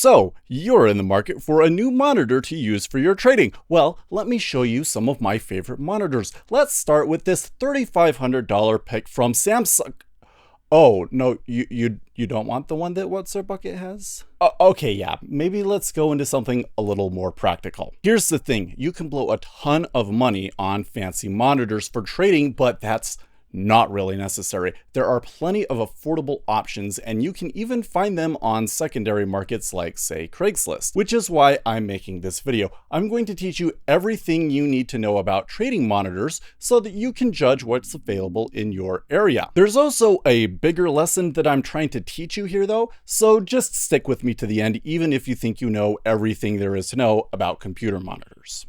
So, you're in the market for a new monitor to use for your trading. Well, let me show you some of my favorite monitors. Let's start with this $3,500 pick from Samsung. Oh, no, you don't want the one that What's Our Bucket has? Okay, yeah, maybe let's go into something a little more practical. Here's the thing, you can blow a ton of money on fancy monitors for trading, but that's not really necessary. There are plenty of affordable options, and you can even find them on secondary markets like, say, Craigslist, which is why I'm making this video. I'm going to teach you everything you need to know about trading monitors so that you can judge what's available in your area. There's also a bigger lesson that I'm trying to teach you here though, so just stick with me to the end, even if you think you know everything there is to know about computer monitors.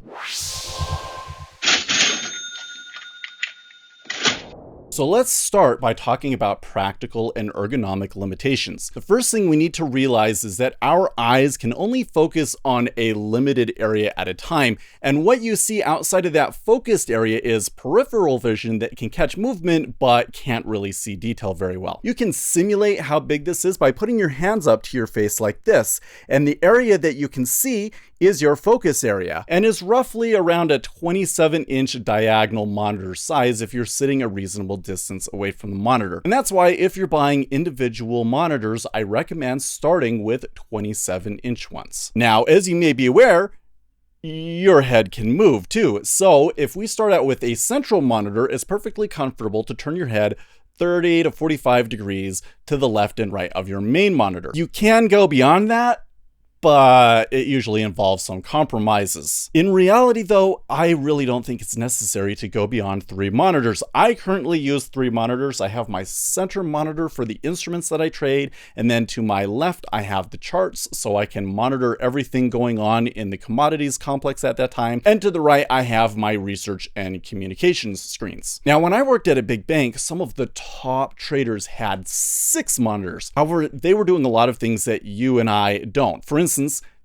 So let's start by talking about practical and ergonomic limitations. The first thing we need to realize is that our eyes can only focus on a limited area at a time, and what you see outside of that focused area is peripheral vision that can catch movement but can't really see detail very well. You can simulate how big this is by putting your hands up to your face like this, and the area that you can see is your focus area and is roughly around a 27-inch diagonal monitor size if you're sitting a reasonable distance away from the monitor. And that's why if you're buying individual monitors, I recommend starting with 27-inch ones. Now, as you may be aware, your head can move too. So if we start out with a central monitor, it's perfectly comfortable to turn your head 30 to 45 degrees to the left and right of your main monitor. You can go beyond that, but it usually involves some compromises. In reality though, I really don't think it's necessary to go beyond 3 monitors. I currently use 3 monitors. I have my center monitor for the instruments that I trade, and then to my left I have the charts so I can monitor everything going on in the commodities complex at that time, and to the right I have my research and communications screens. Now when I worked at a big bank, some of the top traders had 6 monitors. However, they were doing a lot of things that you and I don't. For instance,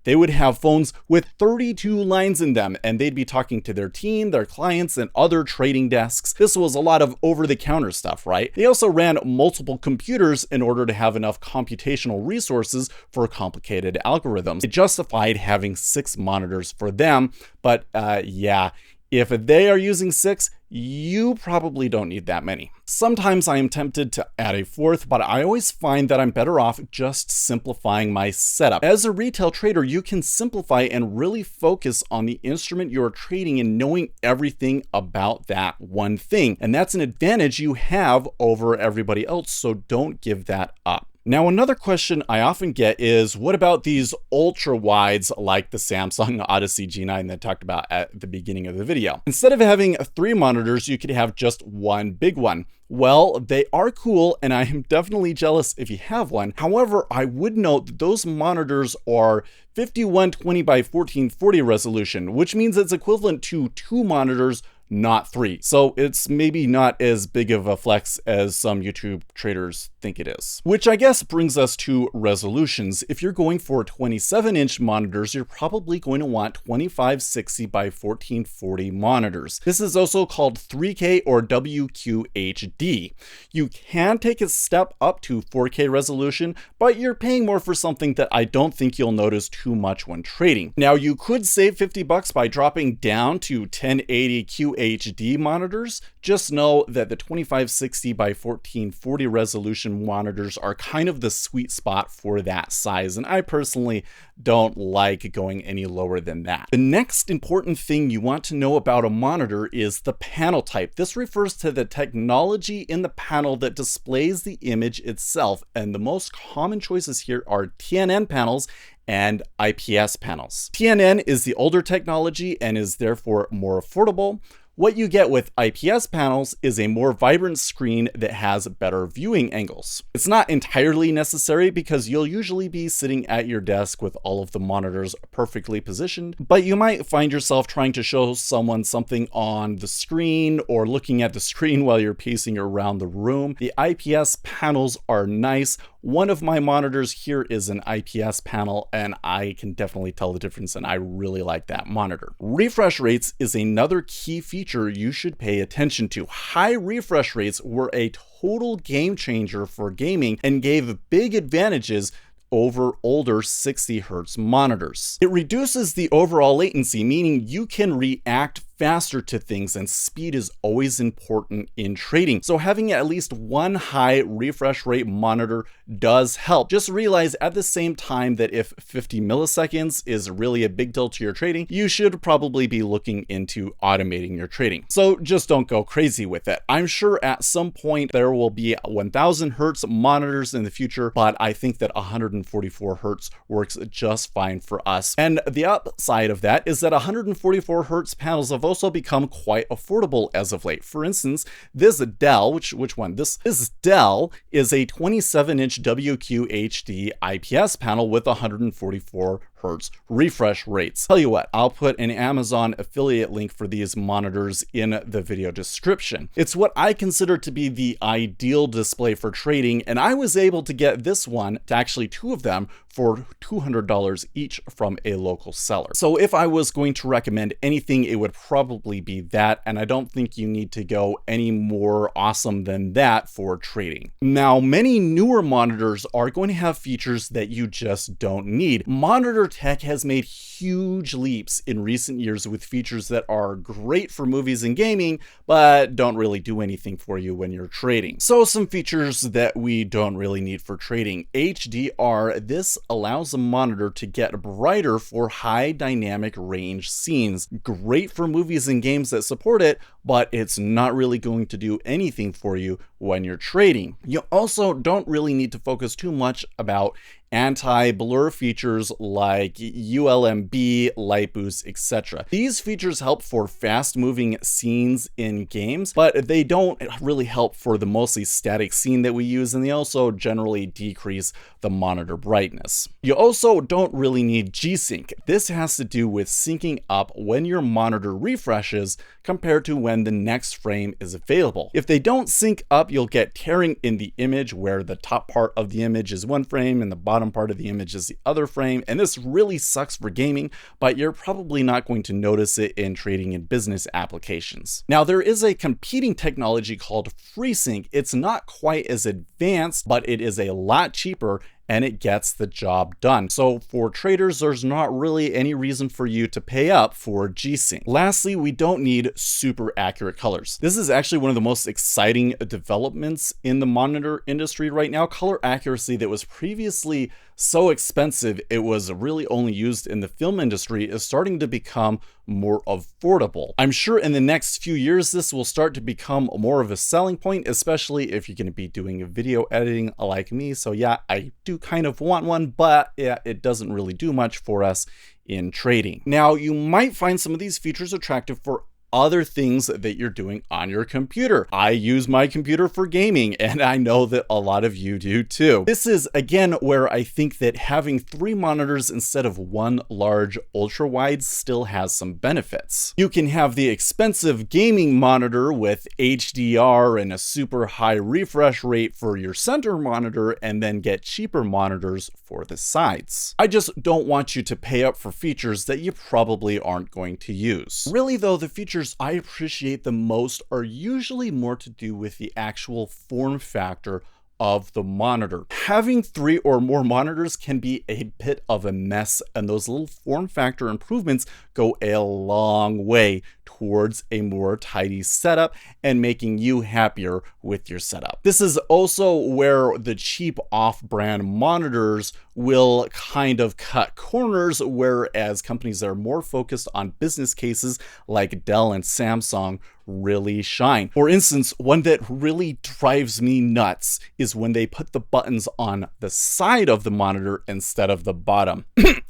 they would have phones with 32 lines in them, and they'd be talking to their team, their clients, and other trading desks. This was a lot of over-the-counter stuff, right? They also ran multiple computers in order to have enough computational resources for complicated algorithms. It justified having 6 monitors for them, but yeah, if they are using 6, you probably don't need that many. Sometimes I am tempted to add a 4th, but I always find that I'm better off just simplifying my setup. As a retail trader, you can simplify and really focus on the instrument you're trading and knowing everything about that one thing. And that's an advantage you have over everybody else, so don't give that up. Now, another question I often get is, what about these ultra wides like the Samsung Odyssey G9 that I talked about at the beginning of the video? Instead of having 3 monitors, you could have just one big one. Well, they are cool, and I am definitely jealous if you have one. However, I would note that those monitors are 5120 by 1440 resolution, which means it's equivalent to 2 monitors, not 3. So it's maybe not as big of a flex as some YouTube traders think it is. Which I guess brings us to resolutions. If you're going for 27-inch monitors, you're probably going to want 2560 by 1440 monitors. This is also called 3K or WQHD. You can take a step up to 4K resolution, but you're paying more for something that I don't think you'll notice too much when trading. Now, you could save $50 by dropping down to 1080 QHD monitors. Just know that the 2560 by 1440 resolution monitors are kind of the sweet spot for that size, and I personally don't like going any lower than that. The next important thing you want to know about a monitor is the panel type. This refers to the technology in the panel that displays the image itself, and the most common choices here are TNN panels and IPS panels. TNN is the older technology and is therefore more affordable. What you get with IPS panels is a more vibrant screen that has better viewing angles. It's not entirely necessary because you'll usually be sitting at your desk with all of the monitors perfectly positioned, but you might find yourself trying to show someone something on the screen or looking at the screen while you're pacing around the room. The IPS panels are nice. One of my monitors here is an IPS panel, and I can definitely tell the difference, and I really like that monitor. Refresh rates is another key feature you should pay attention to. High refresh rates were a total game changer for gaming and gave big advantages over older 60 Hz monitors. It reduces the overall latency, meaning you can react faster to things, and speed is always important in trading. So having at least one high refresh rate monitor does help. Just realize at the same time that if 50 milliseconds is really a big deal to your trading, you should probably be looking into automating your trading. So just don't go crazy with it. I'm sure at some point there will be 1000 Hertz monitors in the future, but I think that 144 Hertz works just fine for us. And the upside of that is that 144 Hertz panels have also become quite affordable as of late. For instance, this Dell, which one? This Dell is a 27-inch WQHD IPS panel with 144 Hertz refresh rates. Tell you what, I'll put an Amazon affiliate link for these monitors in the video description. It's what I consider to be the ideal display for trading, and I was able to get this one, actually two of them, for $200 each from a local seller. So if I was going to recommend anything, it would probably be that, and I don't think you need to go any more awesome than that for trading. Now, many newer monitors are going to have features that you just don't need. Monitor tech has made huge leaps in recent years with features that are great for movies and gaming, but don't really do anything for you when you're trading. So some features that we don't really need for trading. HDR, this allows a monitor to get brighter for high dynamic range scenes. Great for movies and games that support it, but it's not really going to do anything for you when you're trading. You also don't really need to focus too much about anti-blur features like ULMB, light boost, etc. These features help for fast-moving scenes in games, but they don't really help for the mostly static scene that we use, and they also generally decrease the monitor brightness. You also don't really need G-Sync. This has to do with syncing up when your monitor refreshes compared to when the next frame is available. If they don't sync up, you'll get tearing in the image where the top part of the image is one frame and the bottom part of the image is the other frame, and this really sucks for gaming, but you're probably not going to notice it in trading and business applications. Now, there is a competing technology called FreeSync. It's not quite as advanced, but it is a lot cheaper and it gets the job done. So for traders, there's not really any reason for you to pay up for G-Sync. Lastly, we don't need super accurate colors. This is actually one of the most exciting developments in the monitor industry right now. Color accuracy that was previously so expensive it was really only used in the film industry is starting to become more affordable. I'm sure in the next few years this will start to become more of a selling point, especially if you're going to be doing video editing like me. So yeah, I do kind of want one, but yeah, it doesn't really do much for us in trading. Now, you might find some of these features attractive for other things that you're doing on your computer. I use my computer for gaming, and I know that a lot of you do too. This is again where I think that having 3 monitors instead of one large ultra wide still has some benefits. You can have the expensive gaming monitor with HDR and a super high refresh rate for your center monitor, and then get cheaper monitors for the sides. I just don't want you to pay up for features that you probably aren't going to use. Really though, the features I appreciate the most are usually more to do with the actual form factor of the monitor. Having 3 or more monitors can be a bit of a mess, and those little form factor improvements go a long way towards a more tidy setup and making you happier with your setup. This is also where the cheap off-brand monitors will kind of cut corners, whereas companies that are more focused on business cases like Dell and Samsung really shine. For instance, one that really drives me nuts is when they put the buttons on the side of the monitor instead of the bottom.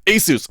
Asus.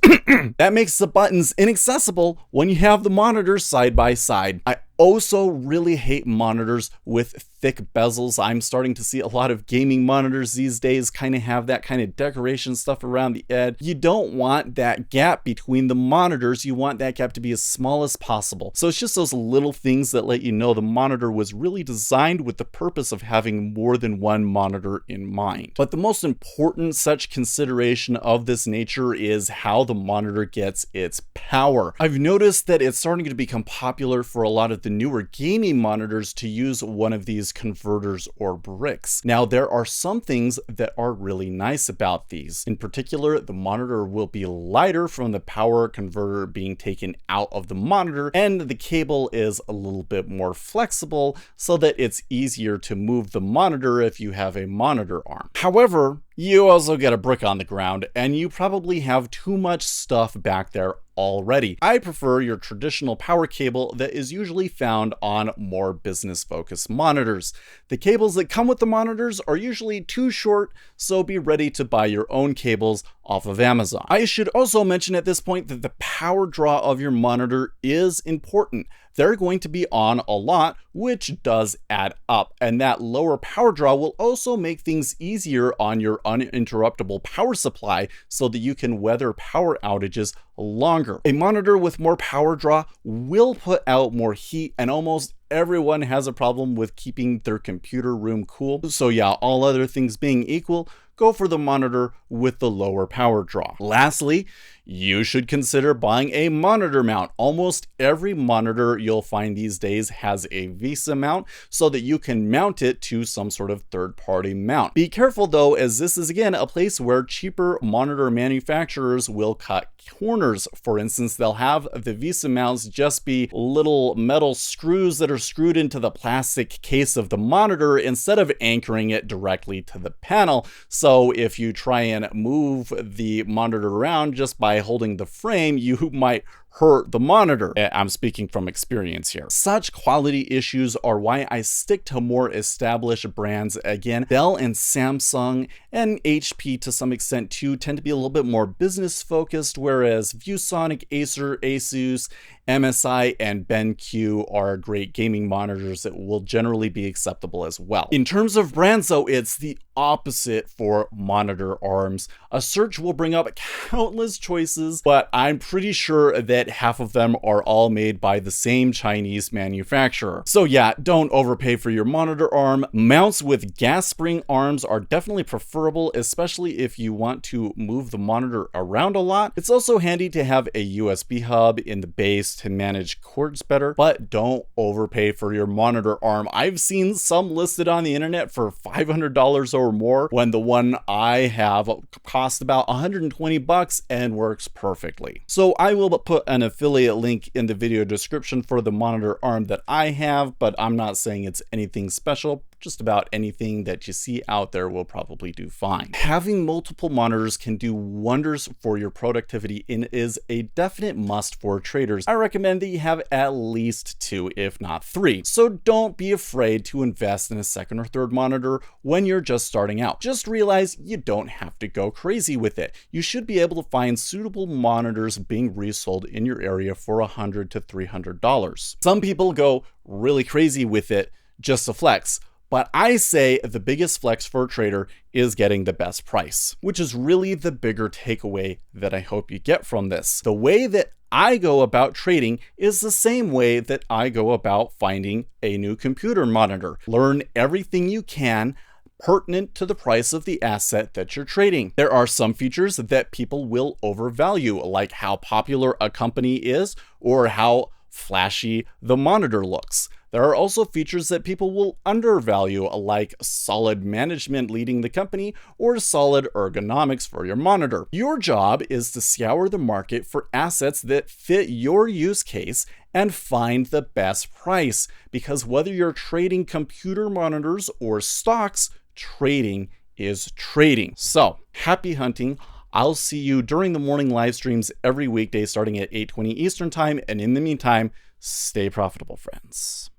That makes the buttons inaccessible when you have the monitors side by side. I also really hate monitors with thick bezels. I'm starting to see a lot of gaming monitors these days kind of have that kind of decoration stuff around the edge. You don't want that gap between the monitors. You want that gap to be as small as possible. So it's just those little things that let you know the monitor was really designed with the purpose of having more than one monitor in mind. But the most important such consideration of this nature is how the monitor gets its power. I've noticed that it's starting to become popular for a lot of the newer gaming monitors to use one of these converters or bricks. Now, there are some things that are really nice about these. In particular, the monitor will be lighter from the power converter being taken out of the monitor, and the cable is a little bit more flexible so that it's easier to move the monitor if you have a monitor arm. However, you also get a brick on the ground, and you probably have too much stuff back there already. I prefer your traditional power cable that is usually found on more business-focused monitors. The cables that come with the monitors are usually too short, so be ready to buy your own cables off of Amazon. I should also mention at this point that the power draw of your monitor is important. They're going to be on a lot, which does add up, and that lower power draw will also make things easier on your uninterruptible power supply so that you can weather power outages longer. A monitor with more power draw will put out more heat, and almost everyone has a problem with keeping their computer room cool. So yeah, all other things being equal, go for the monitor with the lower power draw. Lastly, you should consider buying a monitor mount. Almost every monitor you'll find these days has a VESA mount so that you can mount it to some sort of third-party mount. Be careful though, as this is again a place where cheaper monitor manufacturers will cut corners. For instance, they'll have the VESA mounts just be little metal screws that are screwed into the plastic case of the monitor instead of anchoring it directly to the panel. So if you try and move the monitor around just by holding the frame, you might hurt the monitor. I'm speaking from experience here. Such quality issues are why I stick to more established brands. Again, Dell and Samsung and HP to some extent too tend to be a little bit more business focused, whereas ViewSonic, Acer, Asus, MSI, and BenQ are great gaming monitors that will generally be acceptable as well. In terms of brands though, it's the opposite for monitor arms. A search will bring up countless choices, but I'm pretty sure that half of them are all made by the same Chinese manufacturer. So yeah, don't overpay for your monitor arm. Mounts with gas spring arms are definitely preferable, especially if you want to move the monitor around a lot. It's also handy to have a USB hub in the base to manage cords better, but don't overpay for your monitor arm. I've seen some listed on the internet for $500 or more when the one I have cost about 120 bucks and works perfectly. So I will put an affiliate link in the video description for the monitor arm that I have, but I'm not saying it's anything special. Just about anything that you see out there will probably do fine. Having multiple monitors can do wonders for your productivity and is a definite must for traders. I recommend that you have at least 2, if not 3. So don't be afraid to invest in a second or third monitor when you're just starting out. Just realize you don't have to go crazy with it. You should be able to find suitable monitors being resold in your area for $100 to $300. Some people go really crazy with it just to flex. But I say the biggest flex for a trader is getting the best price, which is really the bigger takeaway that I hope you get from this. The way that I go about trading is the same way that I go about finding a new computer monitor. Learn everything you can pertinent to the price of the asset that you're trading. There are some features that people will overvalue, like how popular a company is or how flashy the monitor looks. There are also features that people will undervalue, like solid management leading the company or solid ergonomics for your monitor. Your job is to scour the market for assets that fit your use case and find the best price, because whether you're trading computer monitors or stocks, trading is trading. So happy hunting. I'll see you during the morning live streams every weekday starting at 8:20 Eastern time, and in the meantime, stay profitable, friends.